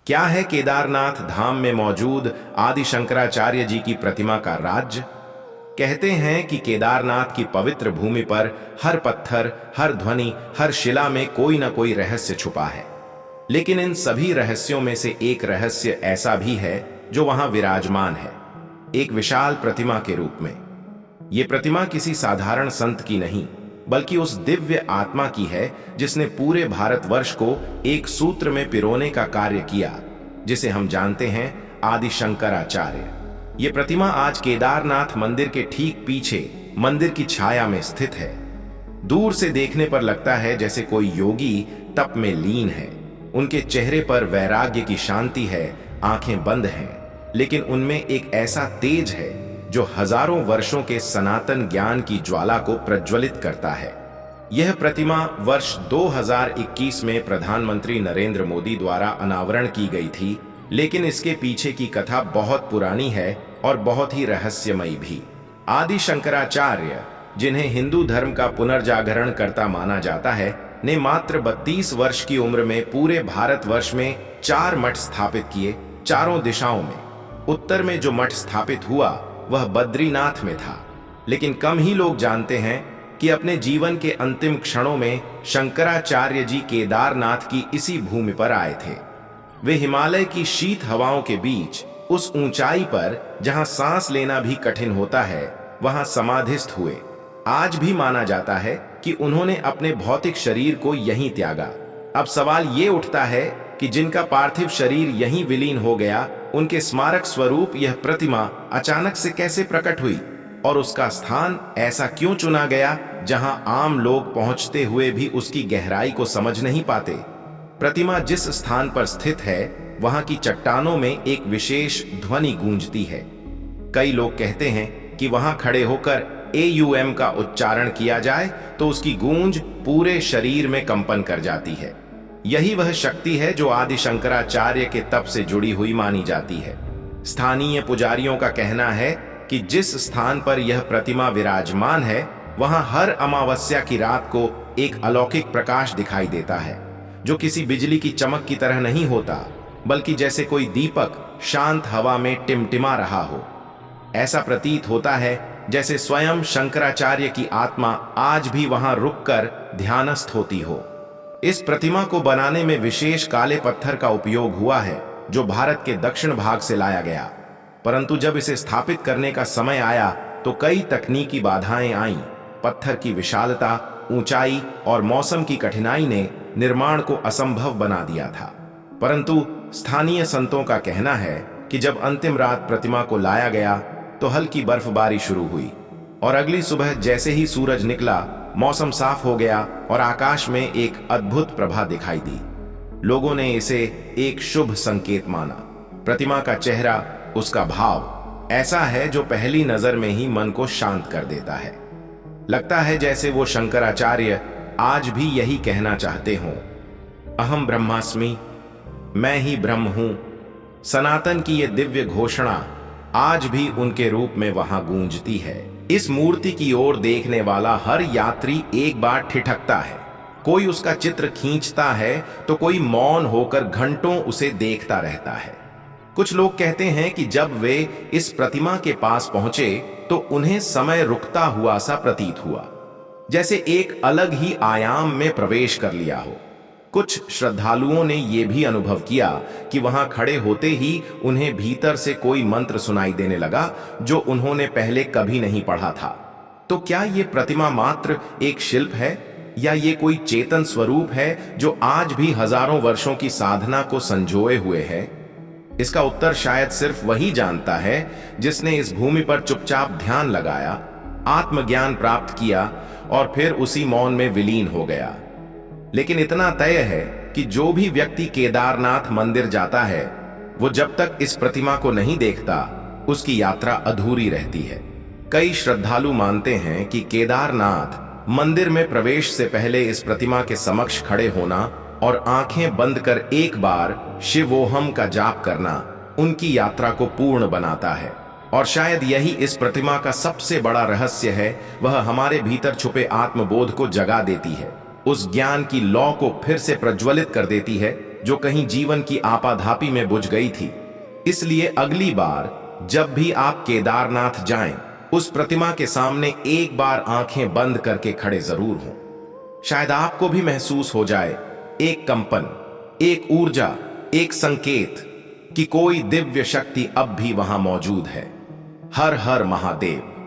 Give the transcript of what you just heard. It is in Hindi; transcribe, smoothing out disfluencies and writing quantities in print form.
क्या है केदारनाथ धाम में मौजूद आदि शंकराचार्य जी की प्रतिमा का राज्य? कहते हैं कि केदारनाथ की पवित्र भूमि पर हर पत्थर, हर ध्वनि, हर शिला में कोई ना कोई रहस्य छुपा है। लेकिन इन सभी रहस्यों में से एक रहस्य ऐसा भी है जो वहां विराजमान है, एक विशाल प्रतिमा के रूप में। ये प्रतिमा किसी साधारण संत की नहीं, बल्कि उस दिव्य आत्मा की है जिसने पूरे भारतवर्ष को एक सूत्र में पिरोने का कार्य किया, जिसे हम जानते हैं आदि शंकराचार्य। ये प्रतिमा आज केदारनाथ मंदिर के ठीक पीछे मंदिर की छाया में स्थित है। दूर से देखने पर लगता है जैसे कोई योगी तप में लीन है। उनके चेहरे पर वैराग्य की शांति है, आंखें बंद हैं, लेकिन उनमें एक ऐसा तेज है जो हजारों वर्षों के सनातन ज्ञान की ज्वाला को प्रज्वलित करता है। यह प्रतिमा वर्ष 2021 में प्रधानमंत्री नरेंद्र मोदी द्वारा अनावरण की गई थी, लेकिन इसके पीछे की कथा बहुत पुरानी है और बहुत ही रहस्यमयी भी। आदि शंकराचार्य, जिन्हें हिंदू धर्म का पुनर्जागरण करता माना जाता है, ने मात्र 32 वर्ष की उम्र में पूरे भारतवर्ष में 4 मठ स्थापित किए, चारों दिशाओं में। उत्तर में जो मठ स्थापित हुआ वह बद्रीनाथ में था, लेकिन कम ही लोग जानते हैं कि अपने जीवन के अंतिम क्षणों में शंकराचार्य जी केदारनाथ की इसी भूमि पर आए थे। वे हिमालय की शीत हवाओं के बीच उस ऊंचाई पर जहां सांस लेना भी कठिन होता है, वहां समाधिस्थ हुए। आज भी माना जाता है कि उन्होंने अपने भौतिक शरीर को यहीं त्यागा। अब सवाल ये उठता है कि जिनका पार्थिव शरीर यहीं विलीन हो गया, उनके स्मारक स्वरूप यह प्रतिमा अचानक से कैसे प्रकट हुई और उसका स्थान ऐसा क्यों चुना गया जहां आम लोग पहुंचते हुए भी उसकी गहराई को समझ नहीं पाते। प्रतिमा जिस स्थान पर स्थित है, वहां की चट्टानों में एक विशेष ध्वनि गूंजती है। कई लोग कहते हैं कि वहां खड़े होकर AUM का उच्चारण किया जाए तो उसकी गूंज पूरे शरीर में कंपन कर जाती है। यही वह शक्ति है जो आदि शंकराचार्य के तप से जुड़ी हुई मानी जाती है। स्थानीय पुजारियों का कहना है कि जिस स्थान पर यह प्रतिमा विराजमान है, वहां हर अमावस्या की रात को एक अलौकिक प्रकाश दिखाई देता है, जो किसी बिजली की चमक की तरह नहीं होता, बल्कि जैसे कोई दीपक शांत हवा में टिमटिमा रहा हो। ऐसा प्रतीत होता है जैसे स्वयं शंकराचार्य की आत्मा आज भी वहां रुककर ध्यानस्थ होती हो। इस प्रतिमा को बनाने में विशेष काले पत्थर का उपयोग हुआ है, जो भारत के दक्षिण भाग से लाया गया। परंतु जब इसे स्थापित करने का समय आया तो कई तकनीकी बाधाएं आईं। पत्थर की विशालता, ऊंचाई और मौसम की कठिनाई ने निर्माण को असंभव बना दिया था। परंतु स्थानीय संतों का कहना है कि जब अंतिम रात प्रतिमा को लाया गया तो हल्की बर्फबारी शुरू हुई और अगली सुबह जैसे ही सूरज निकला, मौसम साफ हो गया और आकाश में एक अद्भुत प्रभा दिखाई दी। लोगों ने इसे एक शुभ संकेत माना। प्रतिमा का चेहरा, उसका भाव ऐसा है जो पहली नजर में ही मन को शांत कर देता है। लगता है जैसे वो शंकराचार्य आज भी यही कहना चाहते हों, अहम ब्रह्मास्मि, मैं ही ब्रह्म हूं। सनातन की ये दिव्य घोषणा आज भी उनके रूप में वहां गूंजती है। इस मूर्ति की ओर देखने वाला हर यात्री एक बार ठिठकता है। कोई उसका चित्र खींचता है तो कोई मौन होकर घंटों उसे देखता रहता है। कुछ लोग कहते हैं कि जब वे इस प्रतिमा के पास पहुंचे तो उन्हें समय रुकता हुआ सा प्रतीत हुआ, जैसे एक अलग ही आयाम में प्रवेश कर लिया हो। कुछ श्रद्धालुओं ने यह भी अनुभव किया कि वहां खड़े होते ही उन्हें भीतर से कोई मंत्र सुनाई देने लगा जो उन्होंने पहले कभी नहीं पढ़ा था। तो क्या ये प्रतिमा मात्र एक शिल्प है या ये कोई चेतन स्वरूप है जो आज भी हजारों वर्षों की साधना को संजोए हुए है? इसका उत्तर शायद सिर्फ वही जानता है जिसने इस भूमि पर चुपचाप ध्यान लगाया, आत्मज्ञान प्राप्त किया और फिर उसी मौन में विलीन हो गया। लेकिन इतना तय है कि जो भी व्यक्ति केदारनाथ मंदिर जाता है, वो जब तक इस प्रतिमा को नहीं देखता, उसकी यात्रा अधूरी रहती है। कई श्रद्धालु मानते हैं कि केदारनाथ मंदिर में प्रवेश से पहले इस प्रतिमा के समक्ष खड़े होना और आंखें बंद कर एक बार शिवोहम का जाप करना उनकी यात्रा को पूर्ण बनाता है। और शायद यही इस प्रतिमा का सबसे बड़ा रहस्य है, वह हमारे भीतर छुपे आत्मबोध को जगा देती है, उस ज्ञान की लौ को फिर से प्रज्वलित कर देती है जो कहीं जीवन की आपाधापी में बुझ गई थी। इसलिए अगली बार जब भी आप केदारनाथ जाएं, उस प्रतिमा के सामने एक बार आंखें बंद करके खड़े जरूर हों। शायद आपको भी महसूस हो जाए एक कंपन, एक ऊर्जा, एक संकेत कि कोई दिव्य शक्ति अब भी वहां मौजूद है। हर हर महादेव।